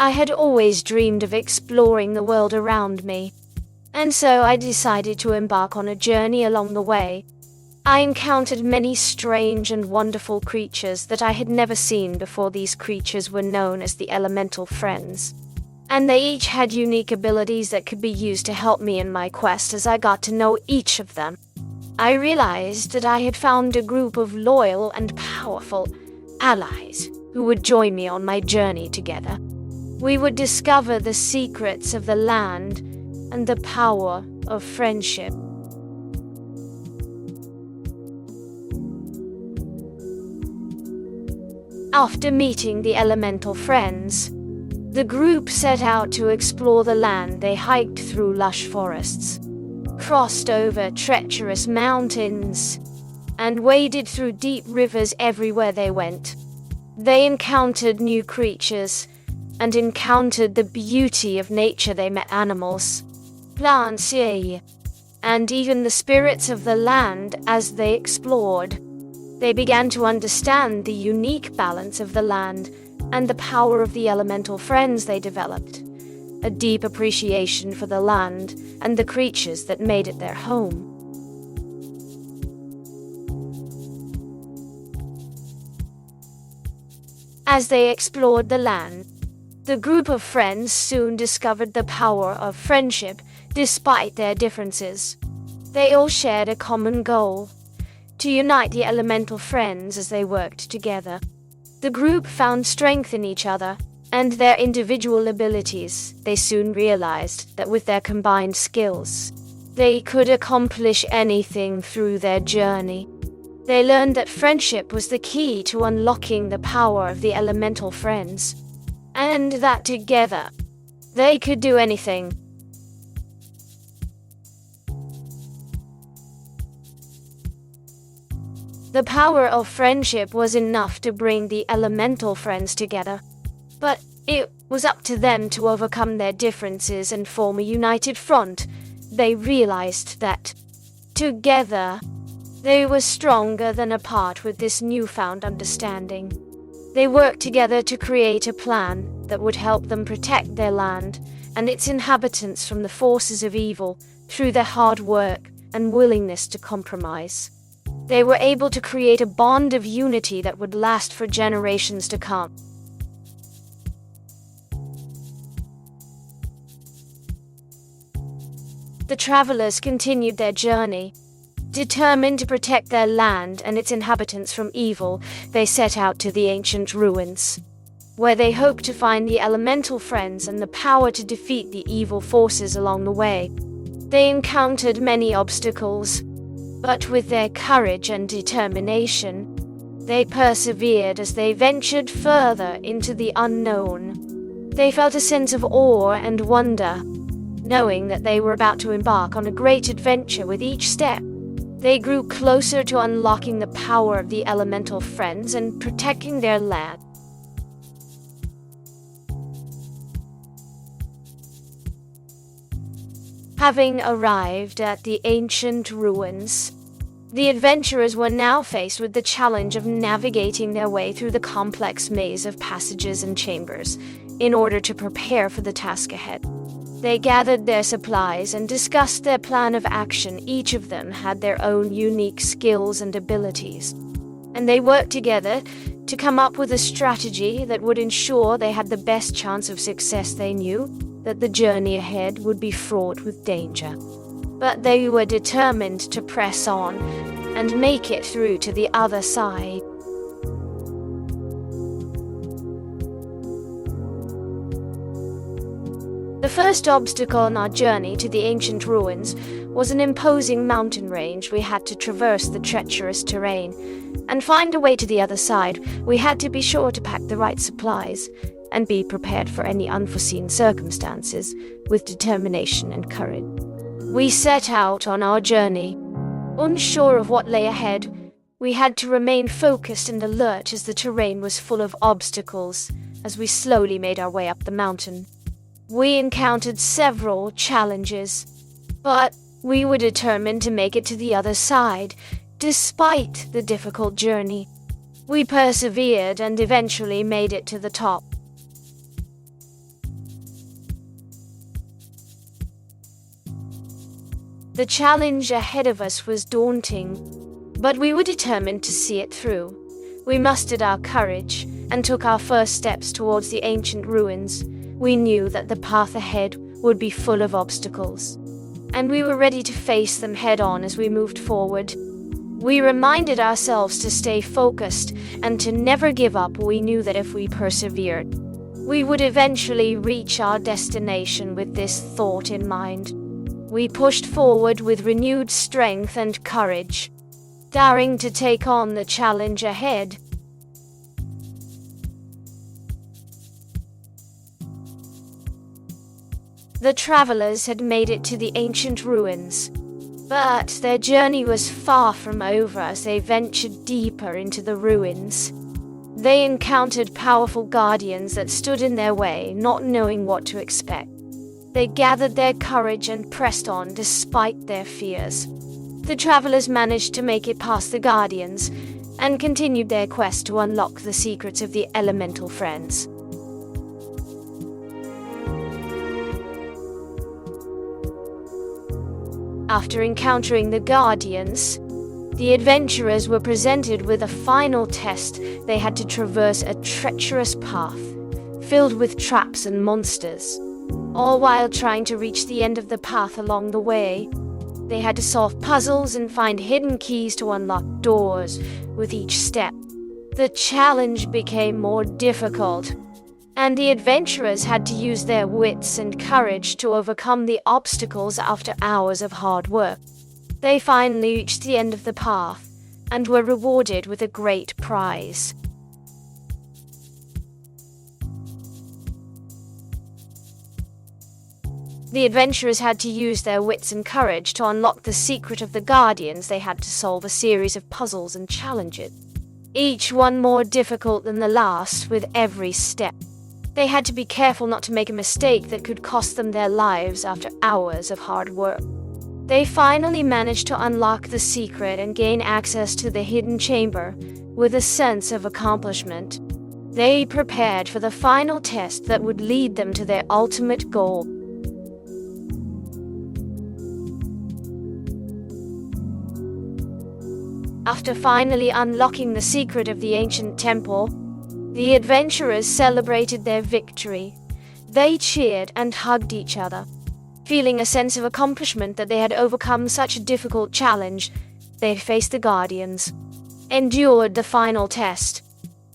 I had always dreamed of exploring the world around me, and so I decided to embark on a journey along the way. I encountered many strange and wonderful creatures that I had never seen before. These creatures were known as the elemental friends, and they each had unique abilities that could be used to help me in my quest. As I got to know each of them, I realized that I had found a group of loyal and powerful allies who would join me on my journey together. We would discover the secrets of the land and the power of friendship. After meeting the elemental friends, the group set out to explore the land. They hiked through lush forests, crossed over treacherous mountains, and waded through deep rivers. Everywhere they went, they encountered new creatures and encountered the beauty of nature. They met animals, plants, and even the spirits of the land. As they explored, they began to understand the unique balance of the land and the power of the elemental friends. They developed a deep appreciation for the land and the creatures that made it their home. As they explored the land, the group of friends soon discovered the power of friendship. Despite their differences, they all shared a common goal: to unite the elemental friends. As they worked together, the group found strength in each other and their individual abilities. They soon realized that with their combined skills, they could accomplish anything through their journey. They learned that friendship was the key to unlocking the power of the elemental friends, and that together, they could do anything. The power of friendship was enough to bring the elemental friends together, but it was up to them to overcome their differences and form a united front. They realized that, together, they were stronger than apart. With this newfound understanding, they worked together to create a plan that would help them protect their land and its inhabitants from the forces of evil. Through their hard work and willingness to compromise, they were able to create a bond of unity that would last for generations to come. The travelers continued their journey. Determined to protect their land and its inhabitants from evil, they set out to the ancient ruins, where they hoped to find the elemental friends and the power to defeat the evil forces. Along the way, they encountered many obstacles, but with their courage and determination, they persevered. As they ventured further into the unknown, they felt a sense of awe and wonder, knowing that they were about to embark on a great adventure. With each step, they grew closer to unlocking the power of the elemental friends and protecting their land. Having arrived at the ancient ruins, the adventurers were now faced with the challenge of navigating their way through the complex maze of passages and chambers. In order to prepare for the task ahead, they gathered their supplies and discussed their plan of action. Each of them had their own unique skills and abilities, and they worked together to come up with a strategy that would ensure they had the best chance of success. They knew that the journey ahead would be fraught with danger, but they were determined to press on and make it through to the other side. The first obstacle on our journey to the ancient ruins was an imposing mountain range. We had to traverse the treacherous terrain and find a way to the other side. We had to be sure to pack the right supplies and be prepared for any unforeseen circumstances with determination and courage. We set out on our journey, unsure of what lay ahead. We had to remain focused and alert as the terrain was full of obstacles. As we slowly made our way up the mountain, we encountered several challenges, but we were determined to make it to the other side. Despite the difficult journey, we persevered and eventually made it to the top. The challenge ahead of us was daunting, but we were determined to see it through. We mustered our courage and took our first steps towards the ancient ruins. We knew that the path ahead would be full of obstacles, and we were ready to face them head-on as we moved forward. We reminded ourselves to stay focused and to never give up. We knew that if we persevered, we would eventually reach our destination. With this thought in mind, we pushed forward with renewed strength and courage, daring to take on the challenge ahead. The travelers had made it to the ancient ruins, but their journey was far from over. As they ventured deeper into the ruins, they encountered powerful guardians that stood in their way, not knowing what to expect. They gathered their courage and pressed on despite their fears. The travelers managed to make it past the guardians and continued their quest to unlock the secrets of the elemental friends. After encountering the guardians, the adventurers were presented with a final test. They had to traverse a treacherous path filled with traps and monsters, all while trying to reach the end of the path. Along the way, they had to solve puzzles and find hidden keys to unlock doors. With each step, the challenge became more difficult, and the adventurers had to use their wits and courage to overcome the obstacles. After hours of hard work, they finally reached the end of the path and were rewarded with a great prize. The adventurers had to use their wits and courage to unlock the secret of the guardians. They had to solve a series of puzzles and challenges, each one more difficult than the last. With every step, they had to be careful not to make a mistake that could cost them their lives. After hours of hard work, they finally managed to unlock the secret and gain access to the hidden chamber. With a sense of accomplishment, they prepared for the final test that would lead them to their ultimate goal. After finally unlocking the secret of the ancient temple, the adventurers celebrated their victory. They cheered and hugged each other, feeling a sense of accomplishment that they had overcome such a difficult challenge. They faced the guardians, endured the final test,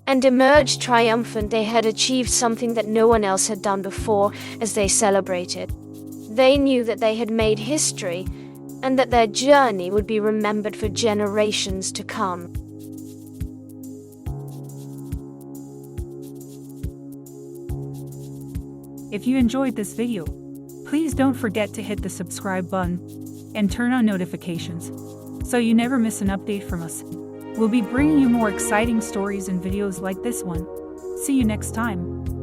and emerged triumphant. They had achieved something that no one else had done before. As they celebrated, they knew that they had made history, and that their journey would be remembered for generations to come. If you enjoyed this video, please don't forget to hit the subscribe button and turn on notifications so you never miss an update from us. We'll be bringing you more exciting stories and videos like this one. See you next time.